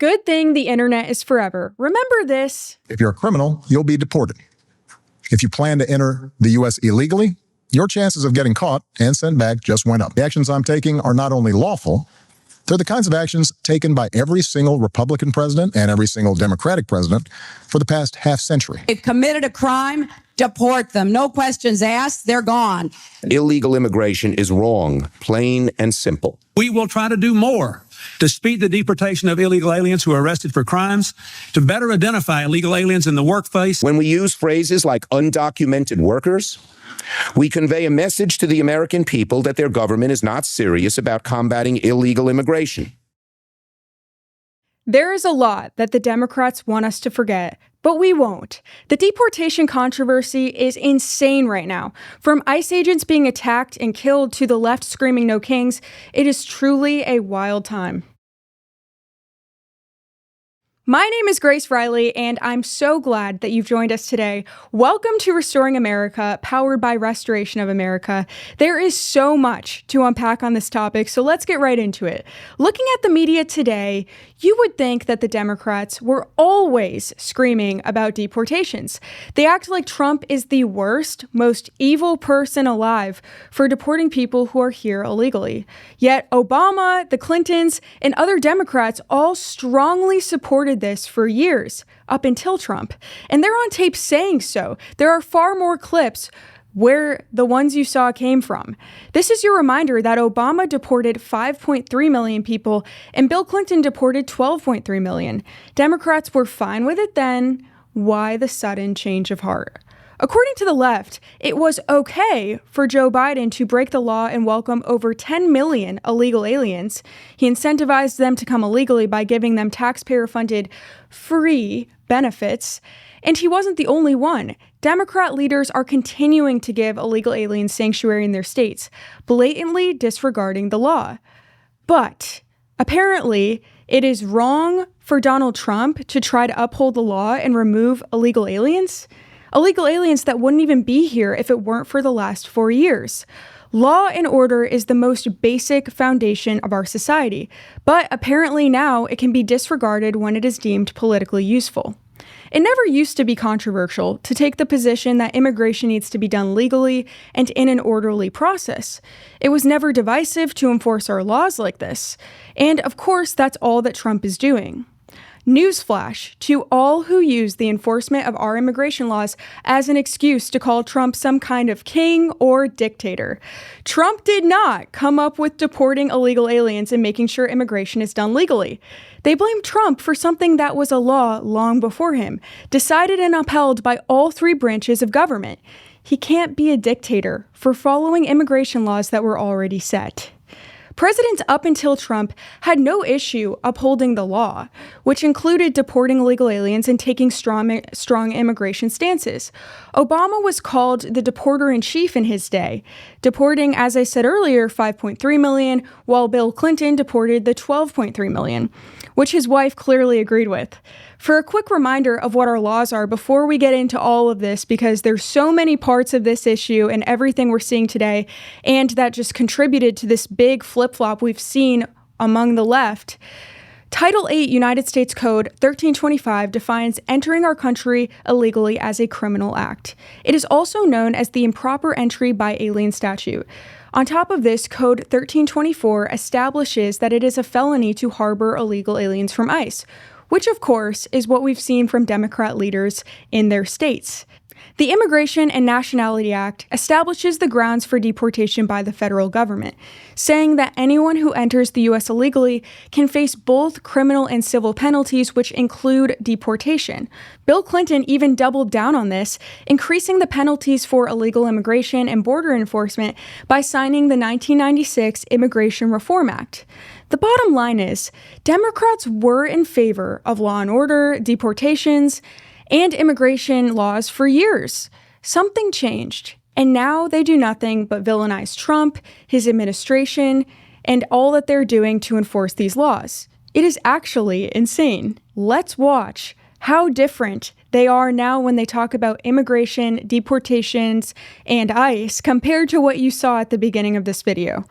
Good thing the internet is forever. Remember this. If you're a criminal, you'll be deported. If you plan to enter the U.S. illegally, your chances of getting caught and sent back just went up. The actions I'm taking are not only lawful, they're the kinds of actions taken by every single Republican president and every single Democratic president for the past half century. They've committed a crime, deport them. No questions asked, they're gone. Illegal immigration is wrong, plain and simple. We will try to do more to speed the deportation of illegal aliens who are arrested for crimes, to better identify illegal aliens in the workplace. When we use phrases like undocumented workers, we convey a message to the American people that their government is not serious about combating illegal immigration. There is a lot that the Democrats want us to forget, but we won't. The deportation controversy is insane right now. From ICE agents being attacked and killed to the left screaming no kings, it is truly a wild time. My name is Grace Reilly, and I'm so glad that you've joined us today. Welcome to Restoring America, powered by Restoration of America. There is so much to unpack on this topic, so let's get right into it. Looking at the media today, you would think that the Democrats were always screaming about deportations. They act like Trump is the worst, most evil person alive for deporting people who are here illegally. Yet Obama, the Clintons, and other Democrats all strongly supported this for years, up until Trump. And they're on tape saying so. There are far more clips where the ones you saw came from. This is your reminder that Obama deported 5.3 million people and Bill Clinton deported 12.3 million. Democrats were fine with it then. Why the sudden change of heart? According to the left, it was okay for Joe Biden to break the law and welcome over 10 million illegal aliens. He incentivized them to come illegally by giving them taxpayer-funded free benefits. And he wasn't the only one. Democrat leaders are continuing to give illegal aliens sanctuary in their states, blatantly disregarding the law. But apparently, it is wrong for Donald Trump to try to uphold the law and remove illegal aliens. Illegal aliens that wouldn't even be here if it weren't for the last 4 years. Law and order is the most basic foundation of our society, but apparently now it can be disregarded when it is deemed politically useful. It never used to be controversial to take the position that immigration needs to be done legally and in an orderly process. It was never divisive to enforce our laws like this. And of course, that's all that Trump is doing. Newsflash to all who use the enforcement of our immigration laws as an excuse to call Trump some kind of king or dictator. Trump did not come up with deporting illegal aliens and making sure immigration is done legally. They blame Trump for something that was a law long before him, decided and upheld by all three branches of government. He can't be a dictator for following immigration laws that were already set. Presidents up until Trump had no issue upholding the law, which included deporting illegal aliens and taking strong immigration stances. Obama was called the deporter-in-chief in his day, deporting, as I said earlier, 5.3 million, while Bill Clinton deported the 12.3 million, which his wife clearly agreed with. For a quick reminder of what our laws are before we get into all of this, because there's so many parts of this issue and everything we're seeing today, and that just contributed to this big flip-flop we've seen among the left. Title 8 United States Code 1325 defines entering our country illegally as a criminal act. It is also known as the improper entry by alien statute. On top of this, Code 1324 establishes that it is a felony to harbor illegal aliens from ICE, which of course is what we've seen from Democrat leaders in their states. The Immigration and Nationality Act establishes the grounds for deportation by the federal government, saying that anyone who enters the U.S. illegally can face both criminal and civil penalties, which include deportation. Bill Clinton even doubled down on this, increasing the penalties for illegal immigration and border enforcement by signing the 1996 Immigration Reform Act. The bottom line is, Democrats were in favor of law and order, deportations, and immigration laws for years. Something changed, and now they do nothing but villainize Trump, his administration, and all that they're doing to enforce these laws. It is actually insane. Let's watch how different they are now when they talk about immigration, deportations, and ICE compared to what you saw at the beginning of this video.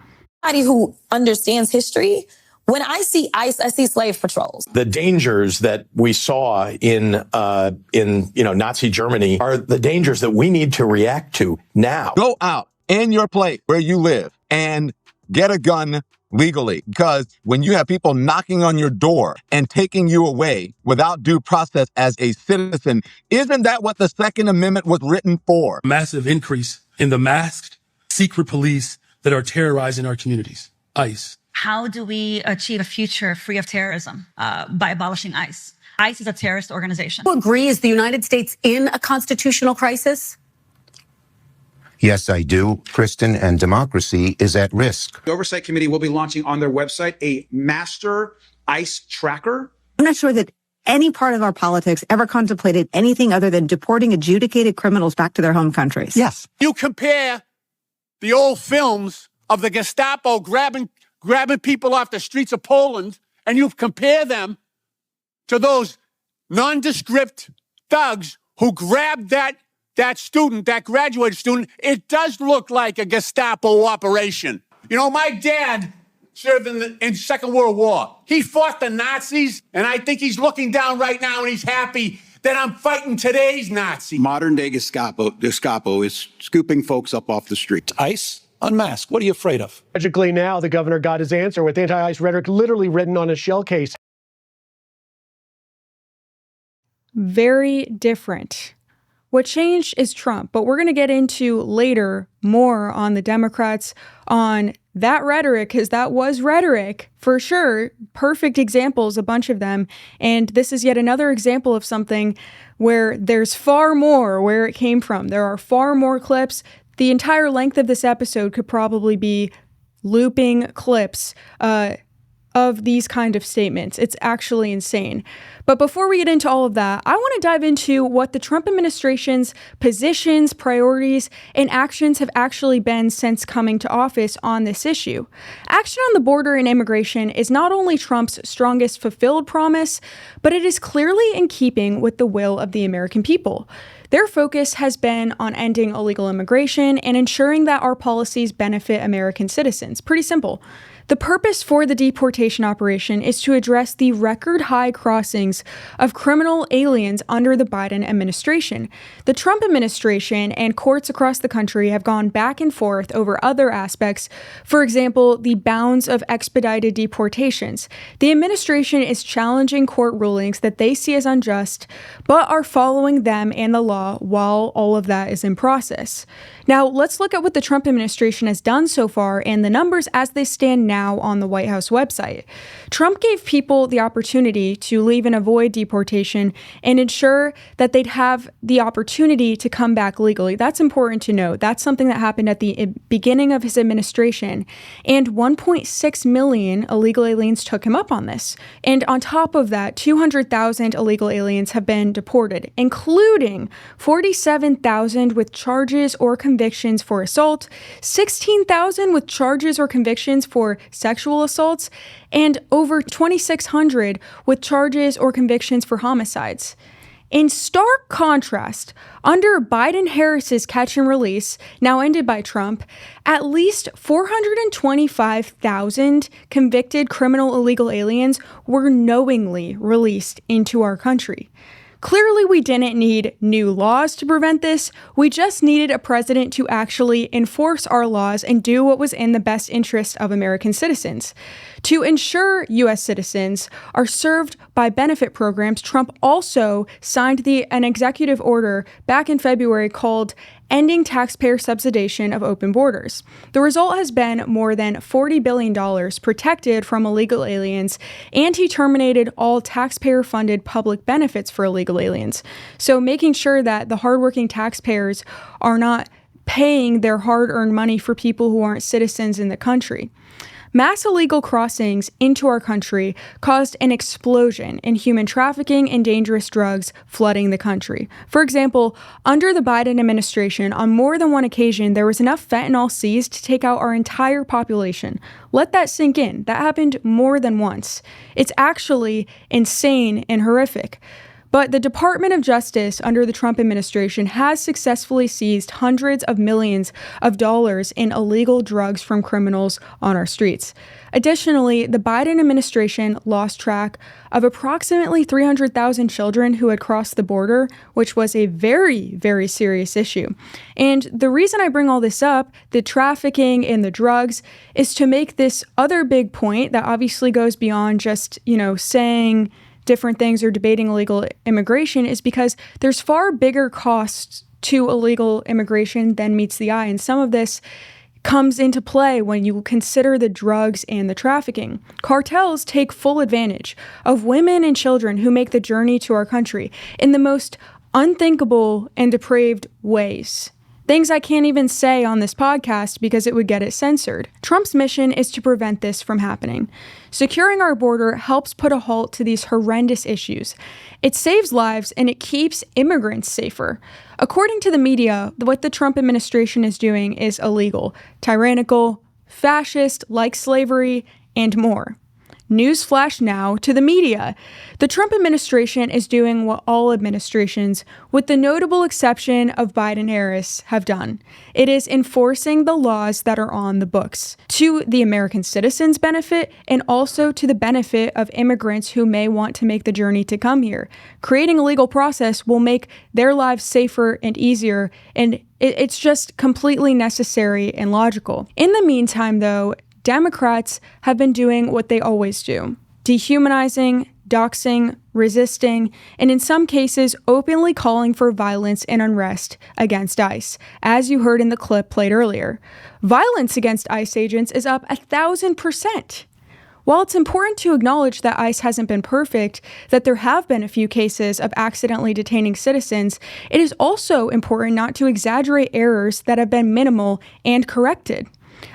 Anybody who understands history When I see ICE, I see slave patrols. The dangers that we saw in Nazi Germany are the dangers that we need to react to now. Go out in your place where you live and get a gun legally, because when you have people knocking on your door and taking you away without due process as a citizen, isn't that what the Second Amendment was written for? Massive increase in the masked secret police that are terrorizing our communities. ICE. How do we achieve a future free of terrorism? By abolishing ICE. ICE is a terrorist organization. Do you agree, is the United States in a constitutional crisis? Yes, I do, Kristen, and democracy is at risk. The Oversight Committee will be launching on their website a master ICE tracker. I'm not sure that any part of our politics ever contemplated anything other than deporting adjudicated criminals back to their home countries. Yes. You compare the old films of the Gestapo grabbing people off the streets of Poland, and you compare them to those nondescript thugs who grabbed that graduate student, it does look like a Gestapo operation. You know, my dad served in Second World War. He fought the Nazis, and I think he's looking down right now and he's happy that I'm fighting today's Nazi. Modern day Gestapo is scooping folks up off the street. ICE, unmasked. What are you afraid of? Tragically now, the governor got his answer with anti-ICE rhetoric literally written on a shell case. Very different. What changed is Trump, but we're going to get into later more on the Democrats, on that rhetoric, because that was rhetoric for sure. Perfect examples, a bunch of them. And this is yet another example of something where there's far more where it came from. There are far more clips. The entire length of this episode could probably be looping clips of these kind of statements. It's actually insane. But before we get into all of that, I want to dive into what the Trump administration's positions, priorities, and actions have actually been since coming to office on this issue. Action on the border and immigration is not only Trump's strongest fulfilled promise, but it is clearly in keeping with the will of the American people. Their focus has been on ending illegal immigration and ensuring that our policies benefit American citizens. Pretty simple. The purpose for the deportation operation is to address the record-high crossings of criminal aliens under the Biden administration. The Trump administration and courts across the country have gone back and forth over other aspects, for example, the bounds of expedited deportations. The administration is challenging court rulings that they see as unjust, but are following them and the law while all of that is in process. Now, let's look at what the Trump administration has done so far and the numbers as they stand now on the White House website. Trump gave people the opportunity to leave and avoid deportation and ensure that they'd have the opportunity to come back legally. That's important to note. That's something that happened at the beginning of his administration, and 1.6 million illegal aliens took him up on this. And on top of that, 200,000 illegal aliens have been deported, including 47,000 with charges or convictions for assault, 16,000 with charges or convictions for sexual assaults, and over 2,600 with charges or convictions for homicides. In stark contrast, under Biden-Harris's catch and release, now ended by Trump, at least 425,000 convicted criminal illegal aliens were knowingly released into our country. Clearly, we didn't need new laws to prevent this. We just needed a president to actually enforce our laws and do what was in the best interest of American citizens. To ensure U.S. citizens are served by benefit programs, Trump also signed an executive order back in February called Ending Taxpayer Subsidization of Open Borders. The result has been more than $40 billion protected from illegal aliens, and he terminated all taxpayer-funded public benefits for illegal aliens. So making sure that the hardworking taxpayers are not paying their hard-earned money for people who aren't citizens in the country. Mass illegal crossings into our country caused an explosion in human trafficking and dangerous drugs flooding the country. For example, under the Biden administration, on more than one occasion, there was enough fentanyl seized to take out our entire population. Let that sink in. That happened more than once. It's actually insane and horrific. But the Department of Justice under the Trump administration has successfully seized hundreds of millions of dollars in illegal drugs from criminals on our streets. Additionally, the Biden administration lost track of approximately 300,000 children who had crossed the border, which was a very, very serious issue. And the reason I bring all this up, the trafficking and the drugs, is to make this other big point that obviously goes beyond just, saying different things or debating illegal immigration, is because there's far bigger costs to illegal immigration than meets the eye. And some of this comes into play when you consider the drugs and the trafficking. Cartels take full advantage of women and children who make the journey to our country in the most unthinkable and depraved ways. Things I can't even say on this podcast because it would get it censored. Trump's mission is to prevent this from happening. Securing our border helps put a halt to these horrendous issues. It saves lives and it keeps immigrants safer. According to the media, what the Trump administration is doing is illegal, tyrannical, fascist, like slavery, and more. Newsflash now to the media. The Trump administration is doing what all administrations, with the notable exception of Biden-Harris, have done. It is enforcing the laws that are on the books to the American citizens' benefit and also to the benefit of immigrants who may want to make the journey to come here. Creating a legal process will make their lives safer and easier, and it's just completely necessary and logical. In the meantime, though, Democrats have been doing what they always do: dehumanizing, doxing, resisting, and in some cases openly calling for violence and unrest against ICE, as you heard in the clip played earlier. Violence against ICE agents is up 1,000%. While it's important to acknowledge that ICE hasn't been perfect, that there have been a few cases of accidentally detaining citizens, it is also important not to exaggerate errors that have been minimal and corrected,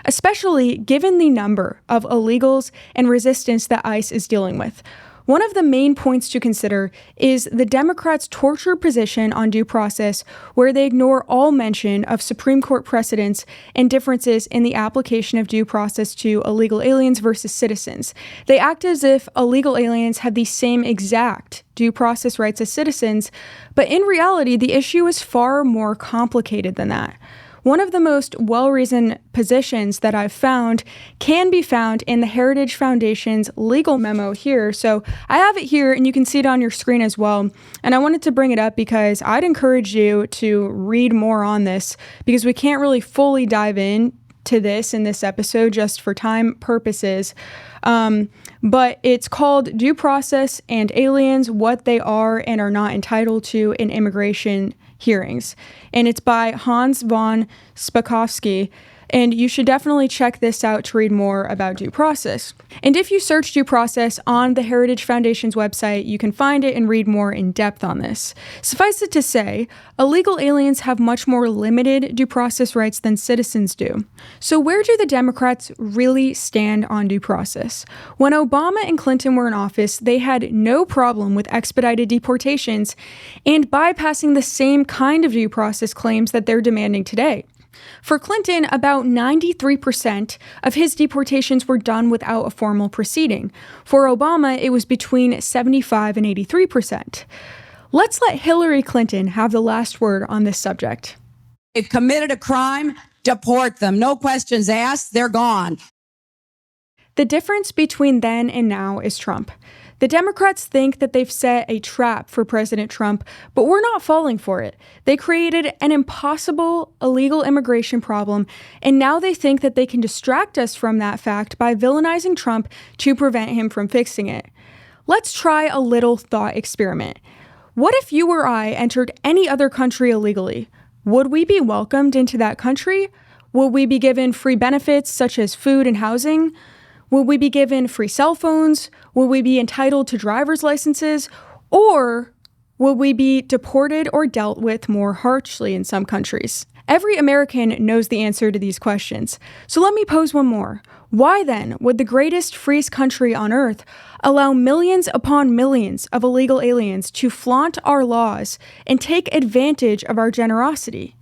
especially given the number of illegals and resistance that ICE is dealing with. One of the main points to consider is the Democrats' tortured position on due process, where they ignore all mention of Supreme Court precedents and differences in the application of due process to illegal aliens versus citizens. They act as if illegal aliens have the same exact due process rights as citizens, but in reality, the issue is far more complicated than that. One of the most well-reasoned positions that I've found can be found in the Heritage Foundation's legal memo here. So I have it here and you can see it on your screen as well. And I wanted to bring it up because I'd encourage you to read more on this because we can't really fully dive in to this in this episode just for time purposes. But it's called Due Process and Aliens, What They Are and Are Not Entitled to in Immigration Hearings. And it's by Hans von Spakovsky. And you should definitely check this out to read more about due process. And if you search due process on the Heritage Foundation's website, you can find it and read more in depth on this. Suffice it to say, illegal aliens have much more limited due process rights than citizens do. So where do the Democrats really stand on due process? When Obama and Clinton were in office, they had no problem with expedited deportations and bypassing the same kind of due process claims that they're demanding today. For Clinton, about 93% of his deportations were done without a formal proceeding. For Obama, it was between 75 and 83%. Let's let Hillary Clinton have the last word on this subject. They've committed a crime, deport them. No questions asked, they're gone. The difference between then and now is Trump. The Democrats think that they've set a trap for President Trump, but we're not falling for it. They created an impossible illegal immigration problem, and now they think that they can distract us from that fact by villainizing Trump to prevent him from fixing it. Let's try a little thought experiment. What if you or I entered any other country illegally? Would we be welcomed into that country? Will we be given free benefits such as food and housing? Will we be given free cell phones? Will we be entitled to driver's licenses? Or will we be deported or dealt with more harshly in some countries? Every American knows the answer to these questions. So let me pose one more. Why then would the greatest freest country on earth allow millions upon millions of illegal aliens to flaunt our laws and take advantage of our generosity?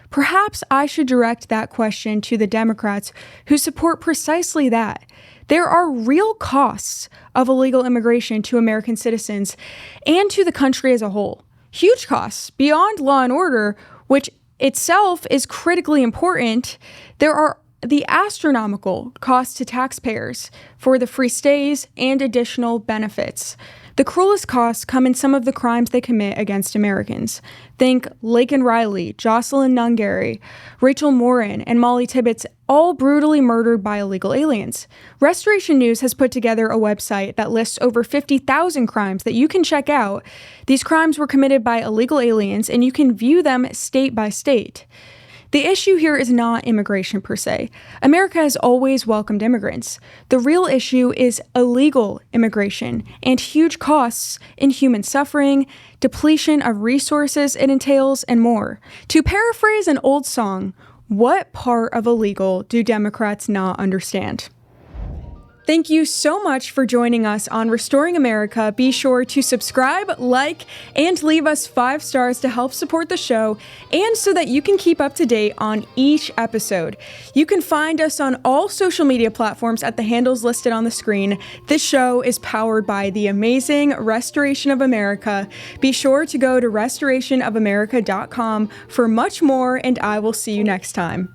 Perhaps I should direct that question to the Democrats who support precisely that. There are real costs of illegal immigration to American citizens and to the country as a whole. Huge costs beyond law and order, which itself is critically important. There are the astronomical costs to taxpayers for the free stays and additional benefits. The cruelest costs come in some of the crimes they commit against Americans. Think Laken Riley, Jocelyn Nungary, Rachel Morin, and Molly Tibbetts, all brutally murdered by illegal aliens. Restoration News has put together a website that lists over 50,000 crimes that you can check out. These crimes were committed by illegal aliens, and you can view them state by state. The issue here is not immigration per se. America has always welcomed immigrants. The real issue is illegal immigration and huge costs in human suffering, depletion of resources it entails, and more. To paraphrase an old song, what part of illegal do Democrats not understand? Thank you so much for joining us on Restoring America. Be sure to subscribe, like, and leave us 5 stars to help support the show and so that you can keep up to date on each episode. You can find us on all social media platforms at the handles listed on the screen. This show is powered by the amazing Restoration of America. Be sure to go to restorationofamerica.com for much more, and I will see you next time.